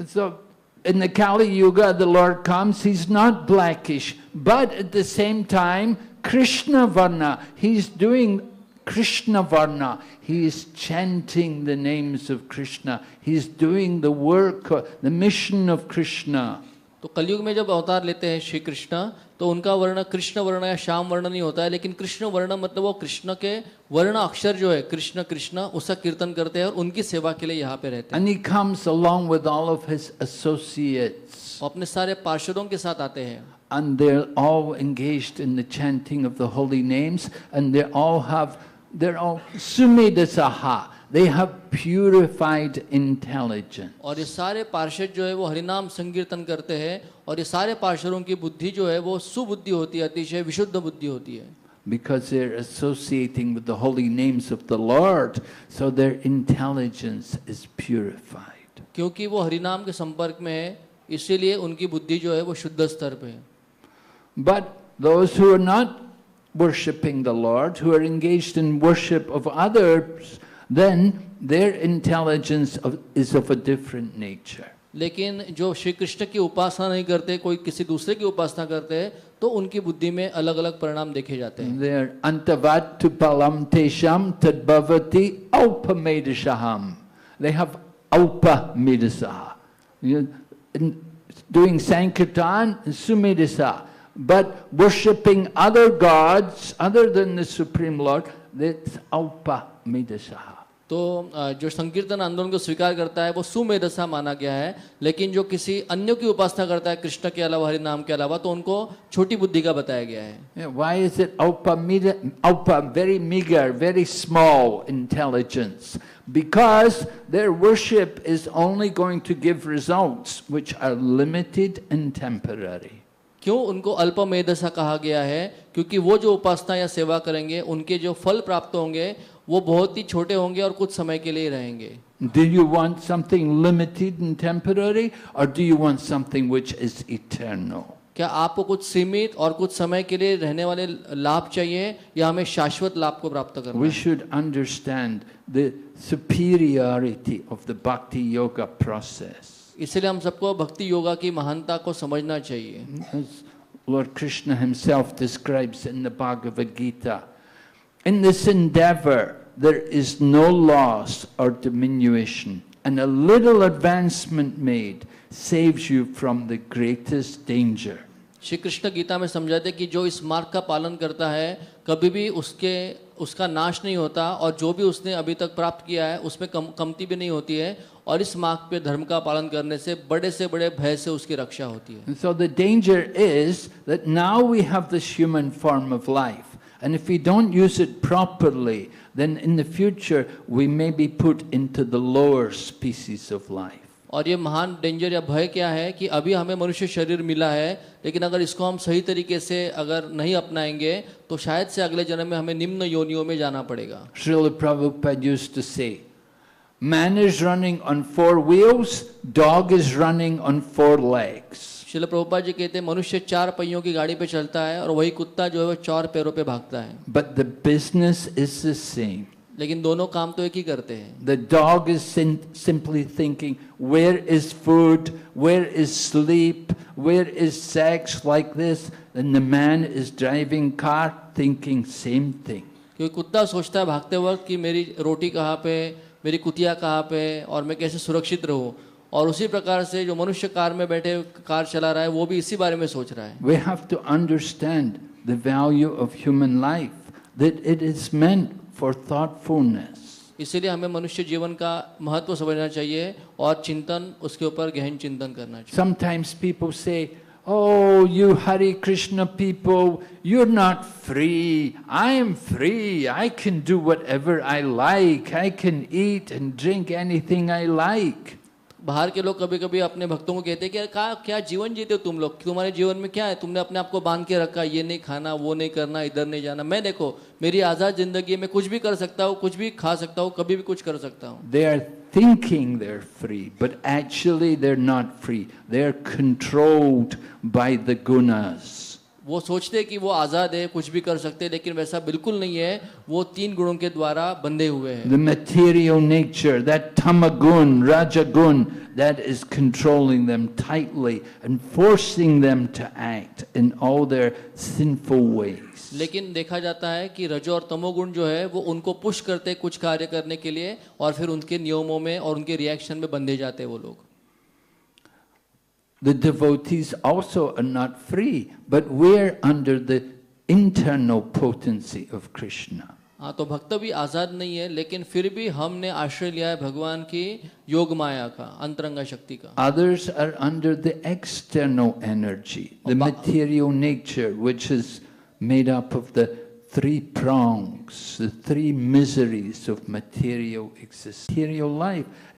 So in the Kali Yuga the Lord comes, he's not blackish, but at the same time Krishna Varna, he's doing Krishna Varna, he is chanting the names of Krishna, he's doing the work, the mission of Krishna. तो कलयुग में जब अवतार लेते हैं श्री कृष्ण तो उनका वर्ण कृष्ण वर्ण या श्याम वर्ण नहीं होता है, लेकिन कृष्ण वर्ण मतलब वो कृष्ण के वर्ण अक्षर जो है कृष्ण कृष्ण उसका कीर्तन करते हैं और उनकी सेवा के लिए यहाँ पे रहते हैं. And he comes along with all of his associates. वो अपने सारे पार्षदों के साथ आते हैं. And they're all engaged in the chanting of the holy names, and they're all sumedasaha. They have purified intelligence. और ये सारे पार्षद जो है वो हरिनाम संकीर्तन करते हैं और ये सारे पार्षदों की बुद्धि जो है वो सुबुद्धि होती है, अतिशय विशुद्ध बुद्धि होती है. Because they're associating with the holy names of the Lord, so their intelligence is purified. क्योंकि वो हरिनाम के संपर्क में है इसीलिए उनकी बुद्धि जो है वो शुद्ध स्तर पे है. But those who are not worshipping the Lord, who are engaged in worship of others, then their intelligence is of a different nature. लेकिन जो श्री कृष्ण की उपासना नहीं करते, कोई किसी दूसरे की उपासना करते हैं तो उनकी बुद्धि में अलग अलग परिणाम देखे जाते हैं. They are antavatu palam tesham tadbhavati alpamedashaham. They have alpamedasa. Doing sankirtan, sumedasa. But worshipping other gods other than the Supreme Lord, that's alpamedasa. तो जो संकीर्तन आंदोलन को स्वीकार करता है वो सुमेधसा माना गया है, लेकिन जो किसी अन्य की उपासना करता है कृष्ण के अलावा, हरि नाम के अलावा, तो उनको छोटी बुद्धि का बताया गया है. Why is it alpa, very meager, very small intelligence? Because their worship is only going to give results which are limited and temporary. क्यों उनको अल्प मेधसा कहा गया है? क्योंकि वो जो उपासना या सेवा करेंगे उनके जो फल प्राप्त होंगे वो बहुत ही छोटे होंगे और कुछ समय के लिए रहेंगे. Do you want something limited and temporary, or do you want something which is eternal? क्या आपको कुछ सीमित और कुछ समय के लिए रहने वाले लाभ चाहिए या हमें शाश्वत लाभ को प्राप्त करना है? We should understand the superiority of the bhakti yoga process. इसलिए हम सबको भक्ति योगा की महानता को समझना चाहिए. As Lord Krishna himself describes in the Bhagavad Gita, in this endeavor there is no loss or diminution, and a little advancement made saves you from the greatest danger. Shri Krishna Gita में समझाते हैं कि जो इस मार्ग का पालन करता है कभी भी उसका नाश नहीं होता और जो भी उसने अभी तक प्राप्त किया है उसमें कमती भी नहीं होती है और इस मार्ग पे धर्म का पालन करने से बड़े भय से उसकी रक्षा होती है. And so the danger is that now we have this human form of life, and if we don't use it properly, then in the future we may be put into the lower species of life. और ये महान danger या भय क्या है कि अभी हमें मनुष्य शरीर मिला है, लेकिन अगर इसको हम सही तरीके से अगर नहीं अपनाएंगे तो शायद से अगले जन्म में हमें निम्न योनियों में जाना पड़ेगा. Srila Prabhupada used to say, Man is running on 4 wheels, dog is running on 4 legs. Srila Prabhupada ji कहते हैं मनुष्य 4 पहियों की गाड़ी पे चलता है और वही कुत्ता जो है वो 4 पैरों पे भागता है. But the business is the same. लेकिन दोनों काम तो एक ही करते हैं. The dog is simply thinking, where is food, where is sleep, where is sex, like this, and the man is driving car thinking same thing. क्योंकि कुत्ता सोचता है भागते वक्त कि मेरी रोटी कहाँ पे, मेरी कुतिया कहाँ पे और मैं कैसे सुरक्षित रहूं. और उसी प्रकार से जो मनुष्य कार में बैठे कार चला रहा है वो भी इसी बारे में सोच रहा है. We have to understand the value of human life, that it is meant for thoughtfulness. इसीलिए हमें मनुष्य जीवन का महत्व समझना चाहिए और चिंतन उसके ऊपर गहन चिंतन करना चाहिए. Sometimes people say, oh, you Hare Krishna people, you're not free. I am free. I can do whatever I like. I can eat and drink anything I like. बाहर के लोग कभी कभी अपने भक्तों को कहते हैं कि क्या जीवन जीते हो तुम लोग, तुम्हारे जीवन में क्या है, तुमने अपने आप को बांध के रखा, ये नहीं खाना, वो नहीं करना, इधर नहीं जाना. मैं देखो मेरी आज़ाद जिंदगी में कुछ भी कर सकता हूँ, कुछ भी खा सकता हूँ, कभी भी कुछ कर सकता हूँ. They are thinking they're free, but actually they're not free. They're controlled by the gunas. वो सोचते हैं कि वो आज़ाद है, कुछ भी कर सकते हैं, लेकिन वैसा बिल्कुल नहीं है. वो 3 गुणों के द्वारा बंधे हुए हैं. The material nature, that tamagun, rajagun, that is controlling them tightly and forcing them to act in all their sinful ways. लेकिन देखा जाता है कि रजो और तमोगुण जो है वो उनको पुश करते हैं कुछ कार्य करने के लिए और फिर उनके नियमों में और उनके रिएक्शन में बंधे जाते हैं वो लोग. The devotees also are not free, but we're under the internal potency of Krishna. हाँ, तो भक्त भी आजाद नहीं है, लेकिन फिर भी हमने आश्रय लिया है भगवान की योग माया का, अंतरंगा शक्ति का. Others are under the external energy, the material nature, which is made up of the 3 prongs, the 3 miseries of material existence. Material life